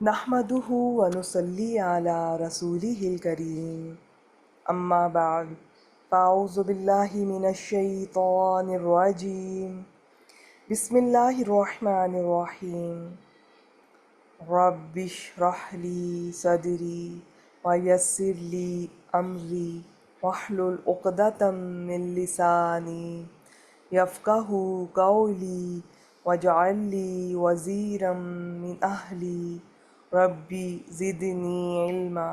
نحمدہ ونصلی علی رسولہ الکریم اما بعد فاعوذ باللہ من الشیطان الرجیم بسم اللہ الرحمن الرحیم رب اشرح لی صدری ویسر لی امری واحلل عقدۃ من لسانی یفقہوا قولی واجعل لی وزیرا من اہلی ربی زدنی علما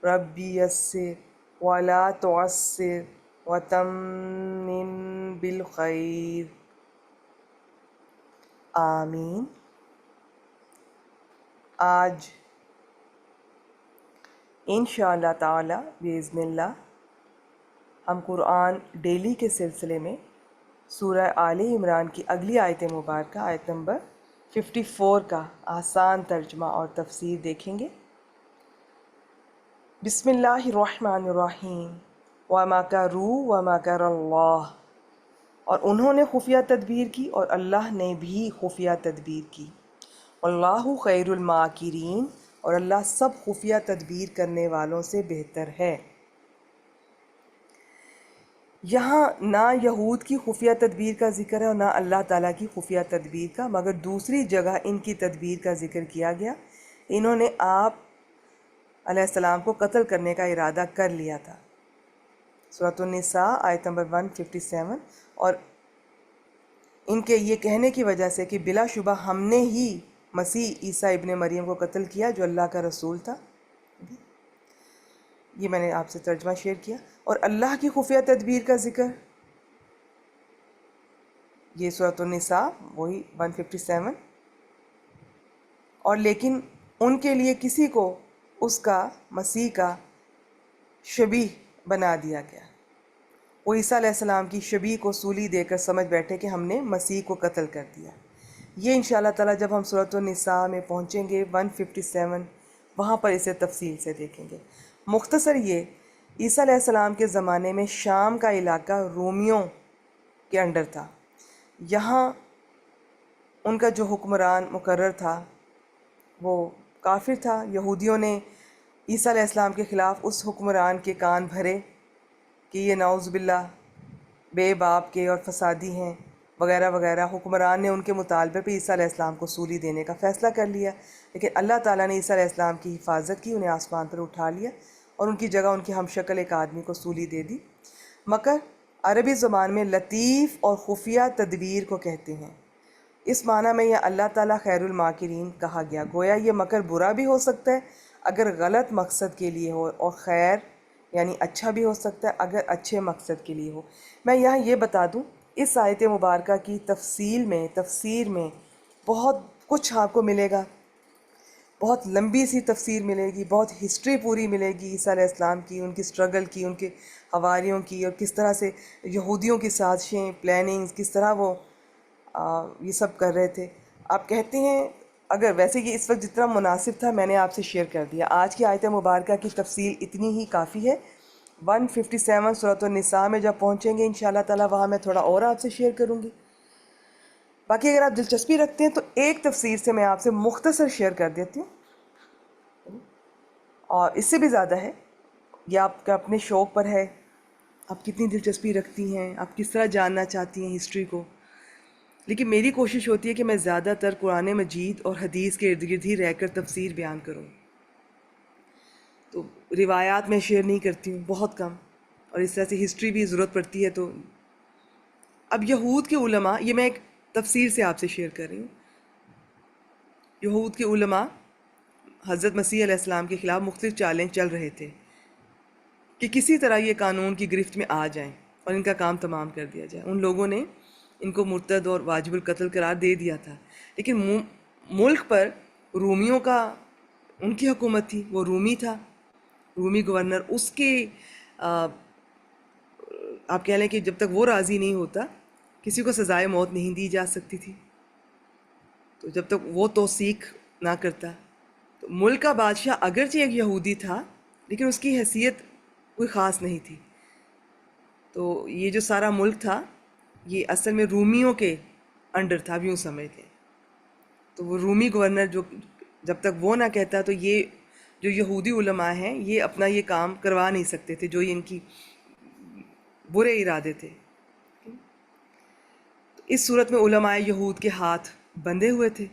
ربی یسر ولا تعسر وتمم بالخیر آمین۔ آج انشاءاللہ تعالی باذن اللہ ہم قرآن ڈیلی کے سلسلے میں سورہ آل عمران کی اگلی آیت مبارکہ آیت نمبر 54 کا آسان ترجمہ اور تفسیر دیکھیں گے۔ بسم اللہ الرحمن الرحیم وَمَكَرُوا وَمَكَرَ اللَّهُ، اور انہوں نے خفیہ تدبیر کی اور اللہ نے بھی خفیہ تدبیر کی۔ واللہ خیر الماکرین، اور اللہ سب خفیہ تدبیر کرنے والوں سے بہتر ہے۔ یہاں نہ یہود کی خفیہ تدبیر کا ذکر ہے اور نہ اللہ تعالیٰ کی خفیہ تدبیر کا، مگر دوسری جگہ ان کی تدبیر کا ذکر کیا گیا۔ انہوں نے آپ علیہ السلام کو قتل کرنے کا ارادہ کر لیا تھا، سورۃ النساء آیت نمبر 157، اور ان کے یہ کہنے کی وجہ سے کہ بلا شبہ ہم نے ہی مسیح عیسیٰ ابن مریم کو قتل کیا جو اللہ کا رسول تھا۔ یہ میں نے آپ سے ترجمہ شیئر کیا۔ اور اللہ کی خفیہ تدبیر کا ذکر یہ سورۃ النساء وہی 157، اور لیکن ان کے لیے کسی کو اس کا مسیح کا شبیہ بنا دیا گیا۔ وہ عیسیٰ علیہ السلام کی شبیہ کو سولی دے کر سمجھ بیٹھے کہ ہم نے مسیح کو قتل کر دیا۔ یہ انشاءاللہ تعالیٰ جب ہم سورۃ النساء میں پہنچیں گے 157 وہاں پر اسے تفصیل سے دیکھیں گے۔ مختصر یہ عیسیٰ علیہ السلام کے زمانے میں شام کا علاقہ رومیوں کے انڈر تھا۔ یہاں ان کا جو حکمران مقرر تھا وہ کافر تھا۔ یہودیوں نے عیسیٰ علیہ السلام کے خلاف اس حکمران کے کان بھرے کہ یہ نعوذ باللہ بے باپ کے اور فسادی ہیں وغیرہ وغیرہ۔ حکمران نے ان کے مطالبے پہ عیسیٰ علیہ السلام کو سولی دینے کا فیصلہ کر لیا، لیکن اللہ تعالیٰ نے عیسیٰ علیہ السلام کی حفاظت کی، انہیں آسمان پر اٹھا لیا اور ان کی جگہ ان کی ہم شکل ایک آدمی کو سولی دے دی۔ مکر عربی زبان میں لطیف اور خفیہ تدبیر کو کہتے ہیں۔ اس معنی میں یہ اللہ تعالیٰ خیر الماکرین کہا گیا، گویا یہ مکر برا بھی ہو سکتا ہے اگر غلط مقصد کے لیے ہو، اور خیر یعنی اچھا بھی ہو سکتا ہے اگر اچھے مقصد کے لیے ہو۔ میں یہاں یہ بتا دوں، اس آیت مبارکہ کی تفسیر میں بہت کچھ آپ کو ملے گا، بہت لمبی سی تفسیر ملے گی، بہت ہسٹری پوری ملے گی عیسیٰ علیہ السلام کی، ان کی سٹرگل کی، ان کے حواریوں کی، اور کس طرح سے یہودیوں کی سازشیں، پلاننگز، کس طرح وہ یہ سب کر رہے تھے۔ آپ کہتے ہیں اگر ویسے یہ اس وقت جتنا مناسب تھا میں نے آپ سے شیئر کر دیا۔ آج کی آیت مبارکہ کی تفصیل اتنی ہی کافی ہے۔ 157 سورۃ النساء میں جب پہنچیں گے انشاءاللہ تعالیٰ وہاں میں تھوڑا اور آپ سے شیئر کروں گی۔ باقی اگر آپ دلچسپی رکھتے ہیں تو ایک تفسیر سے میں آپ سے مختصر شیئر کر دیتی ہوں، اور اس سے بھی زیادہ ہے، یہ آپ کا اپنے شوق پر ہے، آپ کتنی دلچسپی رکھتی ہیں، آپ کس طرح جاننا چاہتی ہیں ہسٹری کو۔ لیکن میری کوشش ہوتی ہے کہ میں زیادہ تر قرآن مجید اور حدیث کے ارد گرد ہی رہ کر تفسیر بیان کروں، تو روایات میں شیئر نہیں کرتی ہوں، بہت کم، اور اس طرح سے ہسٹری بھی ضرورت پڑتی ہے تو۔ اب یہود کے علماء، یہ میں ایک تفسیر سے آپ سے شیئر کر رہی ہوں، یہود کے علماء حضرت مسیح علیہ السلام کے خلاف مختلف چالیں چل رہے تھے کہ کسی طرح یہ قانون کی گرفت میں آ جائیں اور ان کا کام تمام کر دیا جائے۔ ان لوگوں نے ان کو مرتد اور واجب القتل قرار دے دیا تھا، لیکن ملک پر رومیوں کا ان کی حکومت تھی، وہ رومی تھا، رومی گورنر، اس کے آپ کہہ لیں کہ جب تک وہ راضی نہیں ہوتا کسی کو سزائے موت نہیں دی جا سکتی تھی، تو جب تک وہ توثیق نہ کرتا۔ تو ملک کا بادشاہ اگرچہ ایک یہودی تھا لیکن اس کی حیثیت کوئی خاص نہیں تھی، تو یہ جو سارا ملک تھا یہ اصل میں رومیوں کے انڈر تھا، اب یوں سمجھ لیں۔ تو وہ رومی گورنر جو جب تک وہ نہ کہتا تو یہ جو یہودی علماء ہیں یہ اپنا یہ کام کروا نہیں سکتے تھے جو یہ ان کی برے ارادے تھے. اس صورت میں علماء یہود کے ہاتھ بندھے ہوئے تھے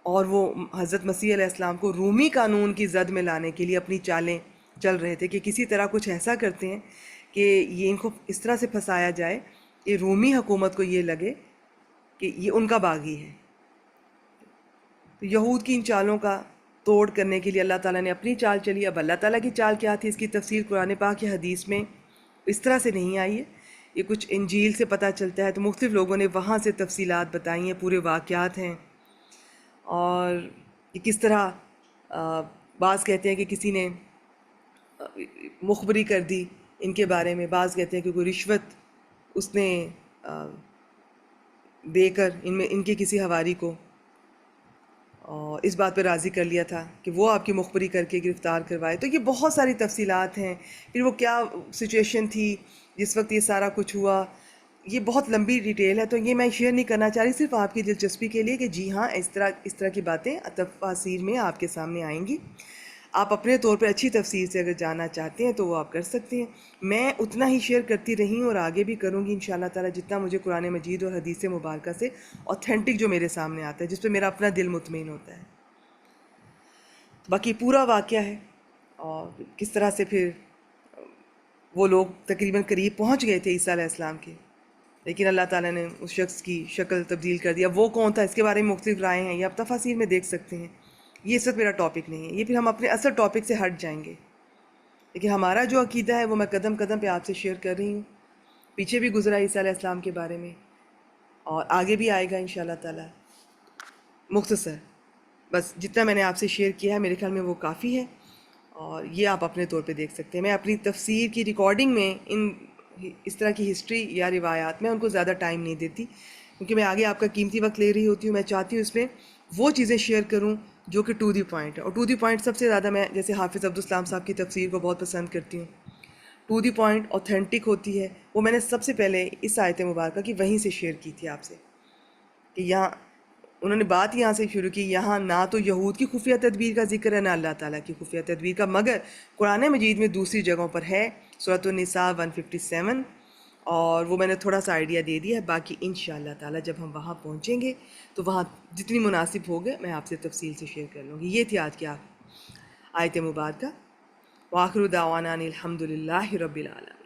اور وہ حضرت مسیح علیہ السلام کو رومی قانون کی زد میں لانے کے لیے اپنی چالیں چل رہے تھے کہ کسی طرح کچھ ایسا کرتے ہیں کہ یہ ان کو اس طرح سے پھنسایا جائے کہ رومی حکومت کو یہ لگے کہ یہ ان کا باغی ہے. تو یہود کی ان چالوں کا توڑ کرنے کے لیے اللہ تعالیٰ نے اپنی چال چلی. اب اللہ تعالیٰ کی چال کیا تھی اس کی تفسیر قرآن پاک کی حدیث میں اس طرح سے نہیں آئی ہے. یہ کچھ انجیل سے پتہ چلتا ہے، تو مختلف لوگوں نے وہاں سے تفصیلات بتائی ہیں، پورے واقعات ہیں. اور یہ کس طرح بعض کہتے ہیں کہ کسی نے مخبری کر دی ان کے بارے میں، بعض کہتے ہیں کہ کوئی رشوت اس نے دے کر ان کے کسی حواری کو اور اس بات پہ راضی کر لیا تھا کہ وہ آپ کی مخبری کر کے گرفتار کروائے. تو یہ بہت ساری تفصیلات ہیں. پھر وہ کیا سچویشن تھی جس وقت یہ سارا کچھ ہوا، یہ بہت لمبی ڈیٹیل ہے، تو یہ میں شیئر نہیں کرنا چاہ رہی، صرف آپ کی دلچسپی کے لیے کہ جی ہاں اس طرح کی باتیں تفاسیر میں آپ کے سامنے آئیں گی. آپ اپنے طور پہ اچھی تفسیر سے اگر جاننا چاہتے ہیں تو وہ آپ کر سکتے ہیں. میں اتنا ہی شیئر کرتی رہی ہوں اور آگے بھی کروں گی انشاءاللہ تعالیٰ، جتنا مجھے قرآن مجید اور حدیث مبارکہ سے اوتھینٹک جو میرے سامنے آتا ہے، جس پہ میرا اپنا دل مطمئن ہوتا ہے. باقی پورا واقعہ ہے اور کس طرح سے پھر وہ لوگ تقریباً قریب پہنچ گئے تھے عیسیٰ علیہ السلام کے، لیکن اللہ تعالیٰ نے اس شخص کی شکل تبدیل کر دیا. وہ کون تھا اس کے بارے میں مختلف رائے ہیں، یہ آپ تفاسیر میں دیکھ سکتے ہیں. یہ اس وقت میرا ٹاپک نہیں ہے، یہ پھر ہم اپنے اصل ٹاپک سے ہٹ جائیں گے. لیکن ہمارا جو عقیدہ ہے وہ میں قدم قدم پہ آپ سے شیئر کر رہی ہوں. پیچھے بھی گزرا عیسیٰ علیہ السلام کے بارے میں اور آگے بھی آئے گا انشاءاللہ تعالیٰ. مختصر بس جتنا میں نے آپ سے شیئر کیا ہے میرے خیال میں وہ کافی ہے، اور یہ آپ اپنے طور پہ دیکھ سکتے ہیں. میں اپنی تفسیر کی ریکارڈنگ میں اس طرح کی ہسٹری یا روایات میں ان کو زیادہ ٹائم نہیں دیتی، کیونکہ میں آگے آپ کا قیمتی وقت لے رہی ہوتی ہوں. میں چاہتی ہوں اس میں وہ چیزیں شیئر کروں جو کہ ٹو دی پوائنٹ ہے، اور ٹو دی پوائنٹ سب سے زیادہ میں جیسے حافظ عبدالسلام صاحب کی تفسیر کو بہت پسند کرتی ہوں. ٹو دی پوائنٹ اوتھینٹک ہوتی ہے. وہ میں نے سب سے پہلے اس آیت مبارکہ کی وہیں سے شیئر کی تھی آپ سے، کہ یہاں انہوں نے بات یہاں سے شروع کی. یہاں نہ تو یہود کی خفیہ تدبیر کا ذکر ہے، نہ اللہ تعالیٰ کی خفیہ تدبیر کا، مگر قرآن مجید میں دوسری جگہوں پر ہے. سورۃ النساء 157، اور وہ میں نے تھوڑا سا آئیڈیا دے دیا ہے. باقی انشاءاللہ تعالیٰ جب ہم وہاں پہنچیں گے تو وہاں جتنی مناسب ہوگا میں آپ سے تفصیل سے شیئر کر لوں گی. یہ تھی آج کی آیت مبارکہ. وآخر دعوانا ان الحمد للہ رب العالمین.